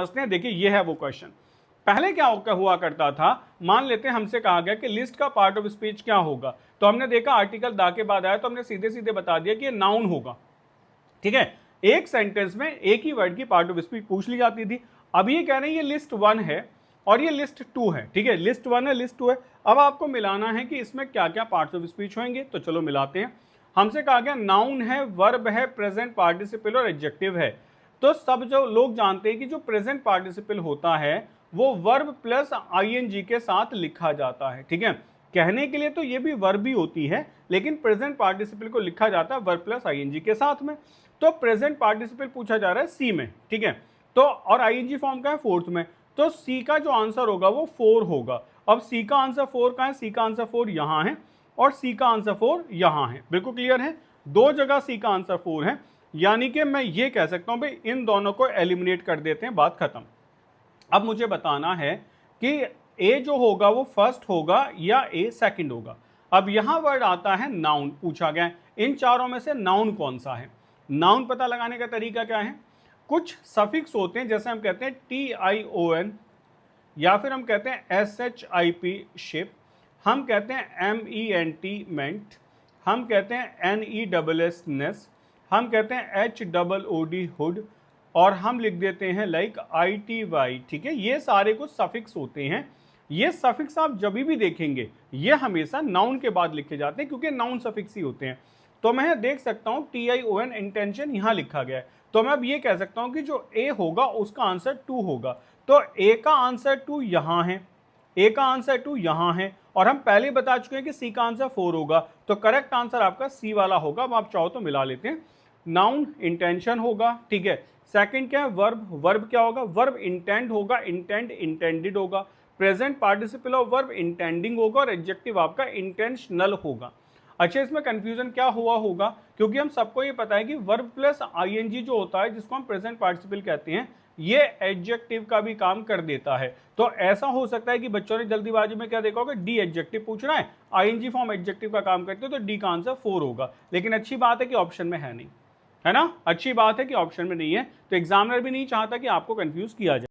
समझते हैं। देखिए ये है वो क्वेश्चन। पहले क्या हुआ करता था, मान लेते हैं हमसे कहा गया कि लिस्ट का पार्ट ऑफ स्पीच क्या होगा, तो हमने देखा आर्टिकल दा के बाद आया तो हमने सीधे सीधे बता दिया कि ये नाउन होगा। ठीक है, एक सेंटेंस में एक ही वर्ड की पार्ट ऑफ स्पीच पूछ ली जाती थी। अब ये कह रहे हैं ये लिस्ट 1 है और ये लिस्ट 2 है। ठीक है, लिस्ट 1 है, लिस्ट 2 है। अब आपको मिलाना है कि इसमें क्या क्या पार्ट्स ऑफ स्पीच होंगे, तो चलो मिलाते हैं। हमसे कहा गया नाउन है, वर्ब है, प्रेजेंट पार्टिसिपल और एडजेक्टिव है। तो सब जो लोग जानते हैं कि जो प्रेजेंट पार्टिसिपल होता है वो वर्ब प्लस आईएनजी के साथ लिखा जाता है। ठीक है, कहने के लिए तो ये भी वर्ब ही होती है, लेकिन प्रेजेंट पार्टिसिपल को लिखा जाता है वर्ब प्लस आईएनजी के साथ में। तो प्रेजेंट पार्टिसिपल पूछा जा रहा है सी में। ठीक है, तो और आईएनजी फॉर्म का है फोर्थ में, तो सी का जो आंसर होगा वो 4 होगा। अब सी का आंसर 4 का है, सी का आंसर 4 यहां है और सी का आंसर 4 यहां है। बिल्कुल क्लियर है, दो जगह सी का आंसर 4 है, यानी कि मैं ये कह सकता हूं भाई इन दोनों को एलिमिनेट कर देते हैं, बात खत्म। अब मुझे बताना है कि ए जो होगा वो फर्स्ट होगा या ए सेकंड होगा। अब यहां वर्ड आता है नाउन, पूछा गया है इन चारों में से नाउन कौन सा है। नाउन पता लगाने का तरीका क्या है, कुछ सफिक्स होते हैं, जैसे हम कहते हैं TION, या फिर हम कहते हैं SHIP शिप, हम कहते हैं MENT मेंट, हम कहते हैं NESS नेस, हम कहते हैं HOOD हुड, और हम लिख देते हैं लाइक ITY। ठीक है, ये सारे कुछ सफिक्स होते हैं। ये सफिक्स आप जब भी देखेंगे ये हमेशा नाउन के बाद लिखे जाते हैं, क्योंकि नाउन सफिक्स ही होते हैं। तो मैं देख सकता हूं TION इंटेंशन यहां लिखा गया है, तो मैं अब ये कह सकता हूं कि जो ए होगा उसका आंसर 2 होगा। तो ए का आंसर 2 यहां है, ए का आंसर 2 यहां है, और हम पहले बता चुके हैं कि सी का आंसर 4 होगा। तो करेक्ट आंसर आपका सी वाला होगा। अब आप चाहो तो मिला लेते हैं, नाउन इंटेंशन होगा। ठीक है, सेकंड क्या है वर्ब, वर्ब क्या होगा, वर्ब इंटेंड होगा, इंटेंड इंटेंडेड होगा, present participle of verb intending होगा, और एडजेक्टिव आपका इंटेंशनल होगा। अच्छा, इसमें कंफ्यूजन क्या हुआ होगा, क्योंकि हम सबको ये पता है कि वर्ब प्लस आईएनजी जो होता है जिसको हम प्रेजेंट पार्टिसिपल कहते हैं, ये एडजेक्टिव का भी काम कर देता है। तो ऐसा हो सकता है कि बच्चों ने जल्दीबाजी में क्या देखा होगा, डी एडजेक्टिव पूछ रहा है, आईएनजी फॉर्म एडजेक्टिव का काम करते हो, तो डी का आंसर 4 होगा। लेकिन अच्छी बात है कि ऑप्शन में है नहीं, है ना, अच्छी बात है कि ऑप्शन में नहीं है, तो एग्जामिनर भी नहीं चाहता कि आपको कंफ्यूज किया जाए।